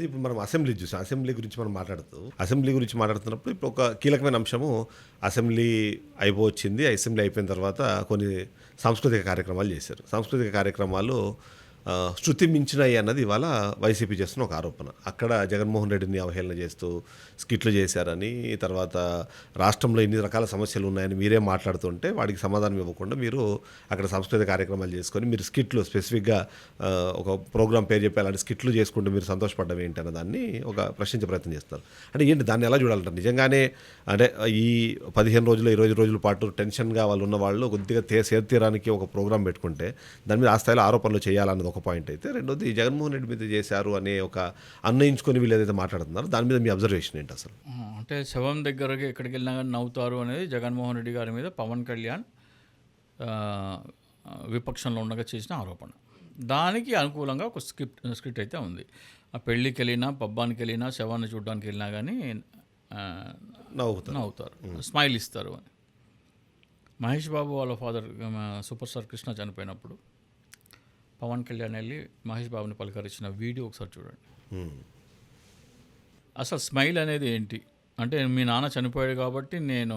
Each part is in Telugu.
ఇప్పుడు మనం అసెంబ్లీ చూసాం. అసెంబ్లీ గురించి మాట్లాడుతున్నప్పుడు ఇప్పుడు ఒక కీలకమైన అంశము అసెంబ్లీ అయిపోవచ్చింది. అసెంబ్లీ అయిపోయిన తర్వాత కొన్ని సాంస్కృతిక కార్యక్రమాలు చేశారు. సాంస్కృతిక కార్యక్రమాలు శృతి మించినాయి అన్నది ఇవాళ వైసీపీ చేస్తున్న ఒక ఆరోపణ. అక్కడ జగన్మోహన్ రెడ్డిని అవహేళన చేస్తూ స్కిట్లు చేశారని, తర్వాత రాష్ట్రంలో ఇన్ని రకాల సమస్యలు ఉన్నాయని మీరే మాట్లాడుతుంటే వాడికి సమాధానం ఇవ్వకుండా మీరు అక్కడ సాంస్కృతిక కార్యక్రమాలు చేసుకొని మీరు స్కిట్లు స్పెసిఫిక్గా ఒక ప్రోగ్రామ్ పేరు చెప్పి అలాంటి స్కిట్లు చేసుకుంటూ మీరు సంతోషపడడం ఏంటి అన్న దాన్ని ఒక ప్రశ్నించే ప్రయత్నం చేస్తారు. అంటే ఏంటి దాన్ని ఎలా చూడాలంటారు? నిజంగానే అంటే ఈ 15 రోజులు 20 రోజుల పాటు టెన్షన్గా వాళ్ళు ఉన్న వాళ్ళు కొద్దిగా సేర్తీరానికి ఒక ప్రోగ్రామ్ పెట్టుకుంటే దాని మీద ఆ స్థాయిలో ఆరోపణలు చేయాలన్నది ఒక పాయింట్ అయితే, రెండోది జగన్మోహన్ రెడ్డి మీద చేశారు అనే ఒక అన్వయించుకొని వీళ్ళు ఏదైతే మాట్లాడుతున్నారో దాని మీద మీ అబ్జర్వేషన్ ఏంటి అసలు? అంటే శవం దగ్గరకి ఎక్కడికి వెళ్ళినా కానీ నవ్వుతారు అనేది జగన్మోహన్ రెడ్డి గారి మీద పవన్ కళ్యాణ్ విపక్షంలో ఉండగా చేసిన ఆరోపణ. దానికి అనుకూలంగా ఒక స్క్రిప్ట్ అయితే ఉంది. ఆ పెళ్ళికి వెళ్ళినా, పబ్బానికి వెళ్ళినా, శవాన్ని చూడడానికి వెళ్ళినా కానీ నవ్వుతారు, స్మైల్ ఇస్తారు అని. మహేష్ బాబు వాళ్ళ ఫాదర్ సూపర్ స్టార్ కృష్ణ చనిపోయినప్పుడు పవన్ కళ్యాణ్ వెళ్ళి మహేష్ బాబుని పలకరించిన వీడియో ఒకసారి చూడండి. అసలు స్మైల్ అనేది ఏంటి అంటే, మీ నాన్న చనిపోయాడు కాబట్టి నేను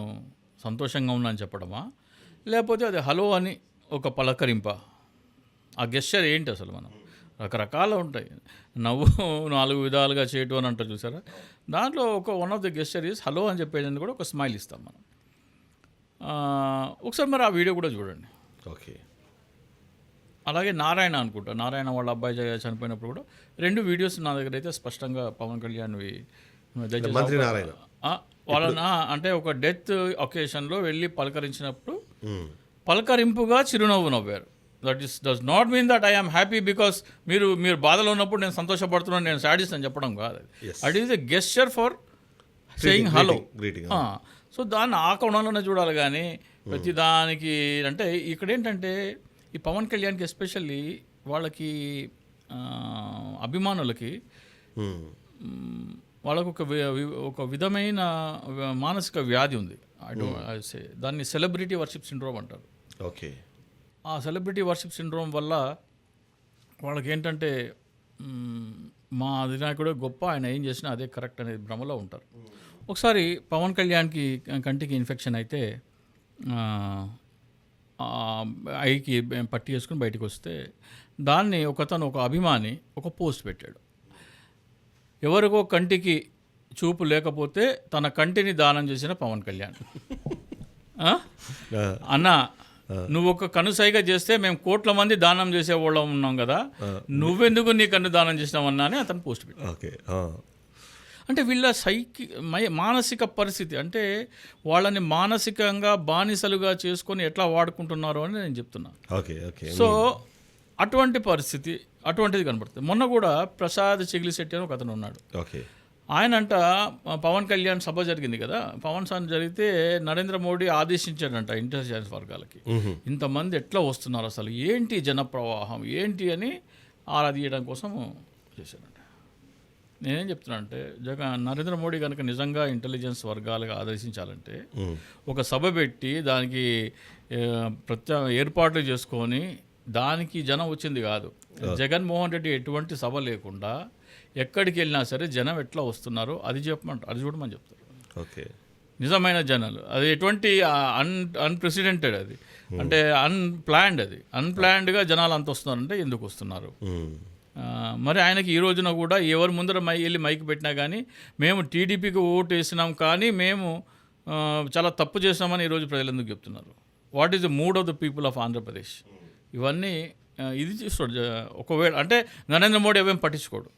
సంతోషంగా ఉన్నాను చెప్పడమా, లేకపోతే అది హలో అని ఒక పలకరింప? ఆ గెస్చర్ ఏంటి అసలు? మనం రకరకాలు ఉంటాయి. నవ్వు 4 విధాలుగా చేయటం అని అంటారు చూసారా, దాంట్లో one of the gesture is hello అని చెప్పేది కూడా ఒక స్మైల్ ఇస్తాం మనం. ఒకసారి మరి ఆ వీడియో కూడా చూడండి. ఓకే. అలాగే నారాయణ అనుకుంటా, నారాయణ వాళ్ళ అబ్బాయి చనిపోయినప్పుడు కూడా 2 వీడియోస్ నా దగ్గర అయితే స్పష్టంగా పవన్ కళ్యాణ్వి. మంత్రి నారాయణ వాళ్ళ అంటే ఒక డెత్ ఒకేషన్లో వెళ్ళి పలకరించినప్పుడు పలకరింపుగా చిరునవ్వు నవ్వారు. Does not mean that I am happy because మీరు బాధలో ఉన్నప్పుడు నేను సంతోషపడుతున్నాను, నేను సాడిస్ట్ అని చెప్పడం కాదు. At is a gesture for saying hello. So దాన్ని ఆ కోణంలోనే చూడాలి కానీ ప్రతి దానికి. అంటే ఇక్కడ ఏంటంటే ఈ పవన్ కళ్యాణ్కి ఎస్పెషల్లీ వాళ్ళకి అభిమానులకి వాళ్ళకు ఒక విధమైన మానసిక వ్యాధి ఉంది. దాన్ని సెలబ్రిటీ వర్షిప్ సిండ్రోమ్ అంటారు. ఓకే. ఆ సెలబ్రిటీ వర్షిప్ సిండ్రోమ్ వల్ల వాళ్ళకి ఏంటంటే మా అధినాయకుడే గొప్ప, ఆయన ఏం చేసినా అదే కరెక్ట్ అనే భ్రమలో ఉంటారు. ఒకసారి పవన్ కళ్యాణ్కి కంటికి ఇన్ఫెక్షన్ అయితే ఐకి పట్టి వేసుకుని బయటకు వస్తే దాన్ని ఒక అభిమాని ఒక పోస్ట్ పెట్టాడు. ఎవరికో కంటికి చూపు లేకపోతే తన కంటిని దానం చేసిన పవన్ కళ్యాణ్. అన్న, నువ్వు ఒక కనుసైగా చేస్తే మేము కోట్ల మంది దానం చేసేవాళ్ళం ఉన్నాం కదా, నువ్వెందుకు నీ కన్ను దానం చేసినావన్నా అని అతను పోస్ట్ పెట్టాడు. అంటే వీళ్ళ మానసిక పరిస్థితి, అంటే వాళ్ళని మానసికంగా బానిసలుగా చేసుకొని ఎట్లా వాడుకుంటున్నారు అని నేను చెప్తున్నాను. సో అటువంటి పరిస్థితి అటువంటిది కనబడుతుంది. మొన్న కూడా ప్రసాద్ చిగిలిశెట్టి అని ఒక అతను ఉన్నాడు. ఆయనంట పవన్ కళ్యాణ్ సభ జరిగింది కదా, పవన్ సభ జరిగితే నరేంద్ర మోడీ ఆదేశించాడంట ఇంటెలిజెన్స్ వర్గాలకి, ఇంతమంది ఎట్లా వస్తున్నారు అసలు ఏంటి జనప్రవాహం ఏంటి అని ఆరా తీయడం కోసం చేశాడంట. నేనేం చెప్తున్నా అంటే నరేంద్ర మోడీ కనుక నిజంగా ఇంటెలిజెన్స్ వర్గాలుగా ఆదేశించాలంటే ఒక సభ పెట్టి దానికి ఏర్పాట్లు చేసుకొని దానికి జనం వచ్చింది కాదు. జగన్మోహన్ రెడ్డి ఎటువంటి సభ లేకుండా ఎక్కడికి వెళ్ళినా సరే జనం ఎట్లా వస్తున్నారో అది చూడమని చెప్తారు. ఓకే. నిజమైన జనాలు అది ఎటువంటి అన్ప్రెసిడెంటెడ్, అది అంటే అన్ప్లాన్డ్గా జనాలు అంత వస్తున్నారంటే ఎందుకు వస్తున్నారు? మరి ఆయనకి ఈ రోజున కూడా ఎవరి ముందర వెళ్ళి మైక్ పెట్టినా కానీ మేము టీడీపీకి ఓటు వేసినాం కానీ మేము చాలా తప్పు చేసినామని ఈరోజు ప్రజలు ఎందుకు చెప్తున్నారు? What is the mood of the people of Andhra Pradesh? ఇవన్నీ ఇది చూస్తాడు. ఒకవేళ అంటే నరేంద్ర మోడీ అవేం పట్టించుకోడు,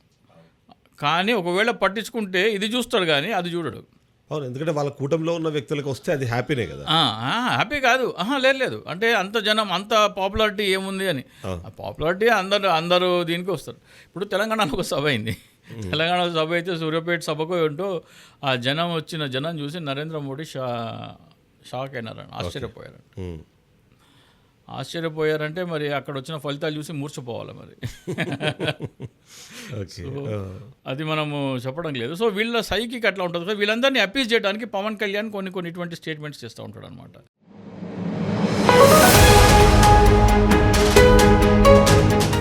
కానీ ఒకవేళ పట్టించుకుంటే ఇది చూస్తాడు కానీ అది చూడడు. అవును, ఎందుకంటే వాళ్ళ కూటమిలో ఉన్న వ్యక్తులకు వస్తే అది హ్యాపీనే కదా. హ్యాపీ కాదు, లేదు అంటే అంత జనం అంత పాపులారిటీ ఏముంది అని. పాపులారిటీ అందరూ దీనికి వస్తారు. ఇప్పుడు తెలంగాణలో ఒక సభ అయింది. తెలంగాణ సభ అయితే సూర్యాపేట సభకు ఏంటో ఆ వచ్చిన జనం చూసి నరేంద్ర మోడీ షాక్ అయినారని, ఆశ్చర్యపోయారంటే మరి అక్కడ వచ్చిన ఫలితాలు చూసి మూర్చిపోవాలి మరి. అది మనము చెప్పడం లేదు. సో వీళ్ళ సైకిక్ అట్లా ఉంటుంది. వీళ్ళందరినీ అపీజ్ చేయడానికి పవన్ కళ్యాణ్ కొన్ని ఇటువంటి స్టేట్మెంట్స్ చేస్తూ ఉంటాడు అనమాట.